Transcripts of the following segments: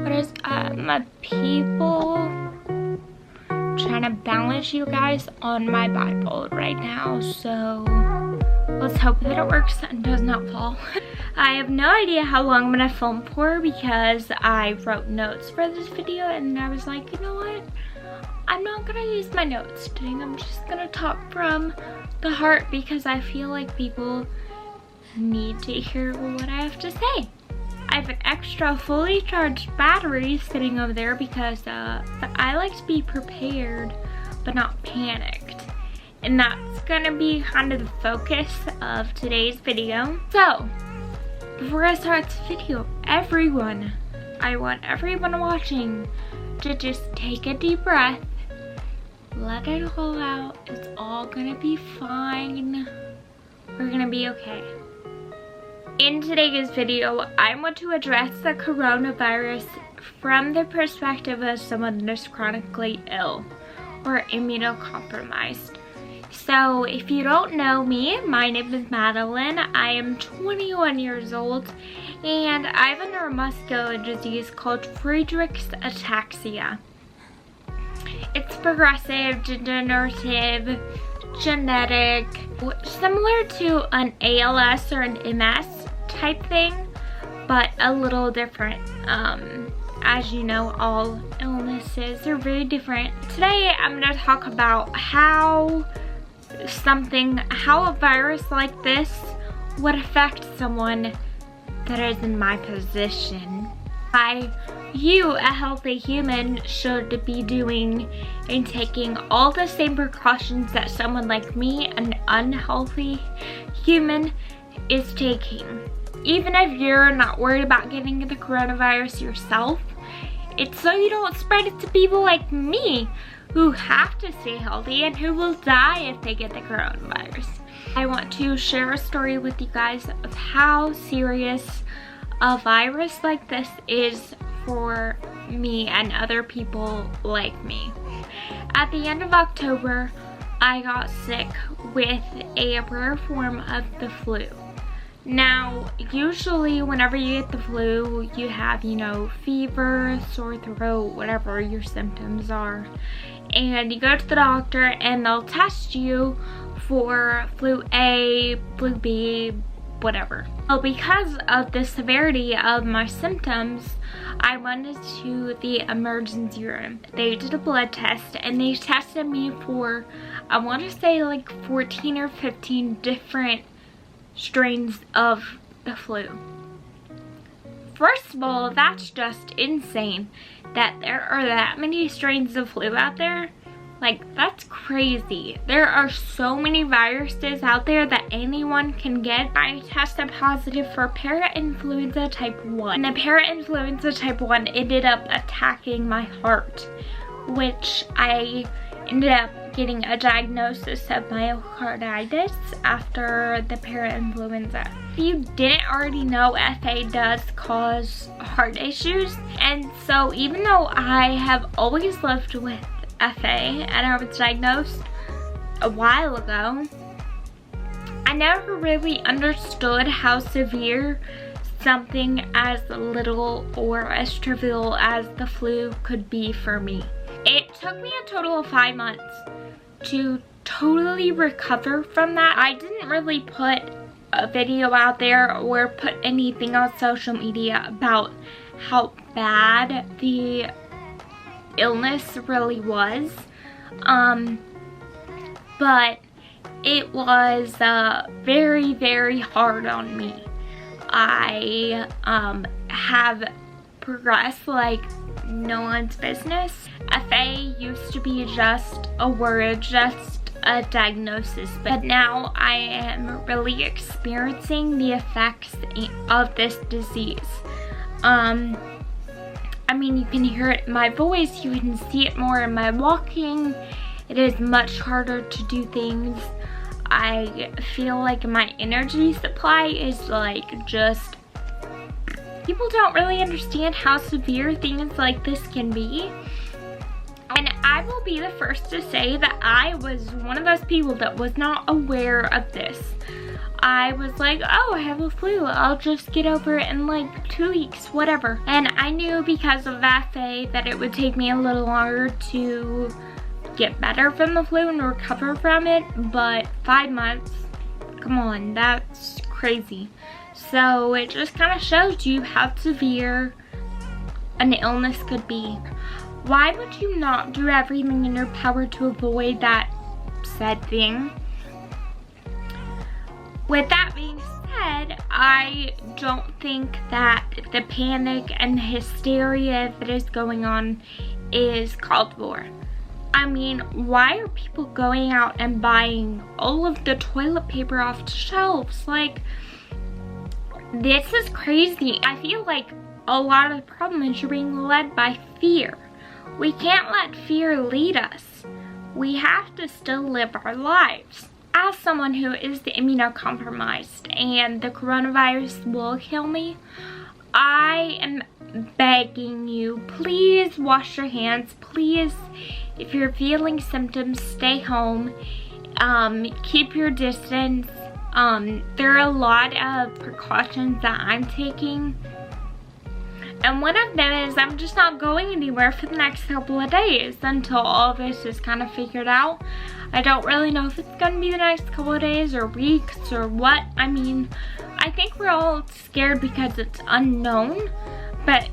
What is my people? Trying to balance you guys on my Bible right now, so let's hope that it works and does not fall. I have no idea how long I'm gonna film for because I wrote notes for this video and I was like, you know what? I'm not gonna use my notes today. I'm just gonna talk from the heart because I feel like people need to hear what I have to say. I have an extra fully charged battery sitting over there because I like to be prepared but not panicked. And that's gonna be kind of the focus of today's video. So, before I start this video, I want everyone watching to just take a deep breath, let it all out. It's all gonna be fine. We're gonna be okay. In today's video, I want to address the coronavirus from the perspective of someone that's chronically ill or immunocompromised. So if you don't know me, my name is Madelyn. I am 21 years old and I have a neuromuscular disease called Friedreich Ataxia. It's progressive, degenerative, genetic, similar to an ALS or an MS type thing, but a little different. As you know, all illnesses are very different. Today I'm going to talk about how a virus like this would affect someone that is in my position. Why you, a healthy human, should be doing and taking all the same precautions that someone like me, an unhealthy human, is taking. Even if you're not worried about getting the coronavirus yourself, it's so you don't spread it to people like me who have to stay healthy and who will die if they get the coronavirus. I want to share a story with you guys of how serious a virus like this is for me and other people like me. At the end of October, I got sick with a rare form of the flu. Now, usually whenever you get the flu, you have, fever, sore throat, whatever your symptoms are. And you go to the doctor and they'll test you for flu A, flu B, whatever. Well, because of the severity of my symptoms, I went to the emergency room. They did a blood test and they tested me for, I want to say like 14 or 15 different strains of the flu. First of all, that's just insane that there are that many strains of flu out there. Like, that's crazy. There are so many viruses out there that anyone can get. I tested positive for parainfluenza type 1. And the parainfluenza type 1 ended up attacking my heart, which I ended up getting a diagnosis of myocarditis after the parainfluenza. If you didn't already know, FA does cause heart issues. And so even though I have always lived with FA and I was diagnosed a while ago, I never really understood how severe something as little or as trivial as the flu could be for me. It took me a total of 5 months to totally recover from that. I didn't really put a video out there or put anything on social media about how bad the illness really was, but it was very, very hard on me. I have progressed like no one's business. FA used to be just a word, just a diagnosis, but now I am really experiencing the effects of this disease. I mean, you can hear it in my voice, you can see it more in my walking. It is much harder to do things. I feel like my energy supply is like just, people don't really understand how severe things like this can be. And I will be the first to say that I was one of those people that was not aware of this. I was like, oh, I have a flu. I'll just get over it in like 2 weeks, whatever. And I knew because of that phase that it would take me a little longer to get better from the flu and recover from it, but 5 months, come on, that's crazy. So it just kind of shows you how severe an illness could be. Why would you not do everything in your power to avoid that said thing? With that being said, I don't think that the panic and the hysteria that is going on is called for. I mean, why are people going out and buying all of the toilet paper off the shelves? Like, this is crazy. I feel like a lot of the problem is you're being led by fear. We can't let fear lead us. We have to still live our lives. As someone who is immunocompromised and the coronavirus will kill me, I am begging you, please wash your hands. Please, if you're feeling symptoms, stay home. Keep your distance. There are a lot of precautions that I'm taking. And one of them is I'm just not going anywhere for the next couple of days until all of this is kind of figured out. I don't really know if it's going to be the next couple of days or weeks or what. I mean, I think we're all scared because it's unknown. But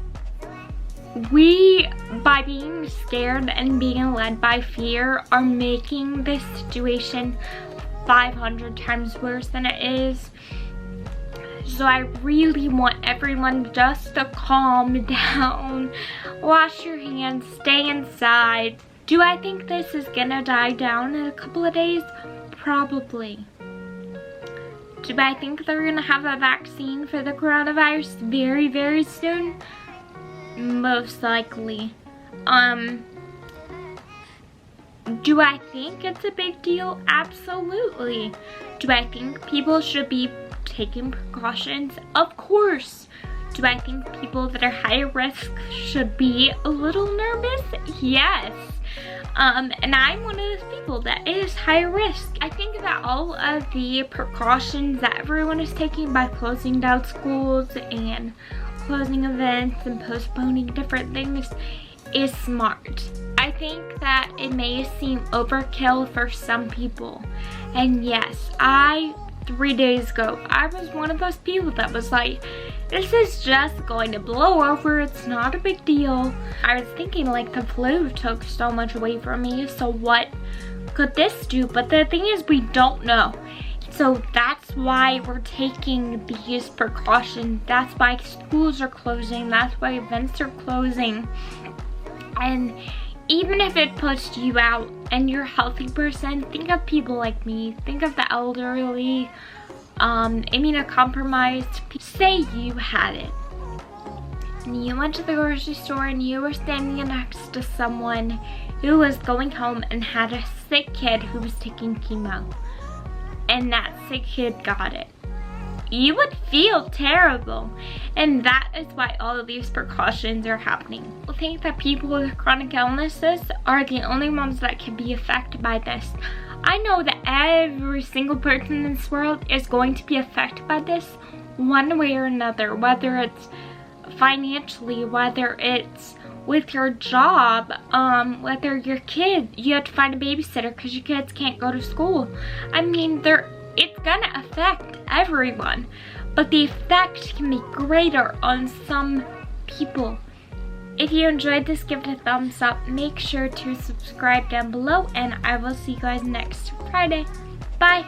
we, by being scared and being led by fear, are making this situation 500 times worse than it is. So I really want everyone just to calm down, wash your hands, stay inside. Do I think this is gonna die down in a couple of days? Probably. Do I think they're gonna have a vaccine for the coronavirus very, very soon? Most likely. Do I think it's a big deal? Absolutely. Do I think people should be taking precautions? Of course. Do I think people that are high risk should be a little nervous? Yes. And I'm one of those people that is high risk. I think that all of the precautions that everyone is taking by closing down schools and closing events and postponing different things is smart. I think that it may seem overkill for some people. And yes, 3 days ago, I was one of those people that was like, this is just going to blow over, it's not a big deal. I was thinking like the flu took so much away from me, so what could this do? But the thing is, we don't know. So that's why we're taking these precautions. That's why schools are closing, that's why events are closing. And even if it puts you out and you're a healthy person, think of people like me, think of the elderly, immunocompromised. Say you had it and you went to the grocery store and you were standing next to someone who was going home and had a sick kid who was taking chemo, and that sick kid got it. You would feel terrible, and that is why all of these precautions are happening. I think that people with chronic illnesses are the only ones that can be affected by this. I know that every single person in this world is going to be affected by this one way or another, whether it's financially, whether it's with your job, whether your kid, you have to find a babysitter because your kids can't go to school. I mean, it's gonna affect everyone, but the effect can be greater on some people. If you enjoyed this, give it a thumbs up. Make sure to subscribe down below, and I will see you guys next Friday. Bye.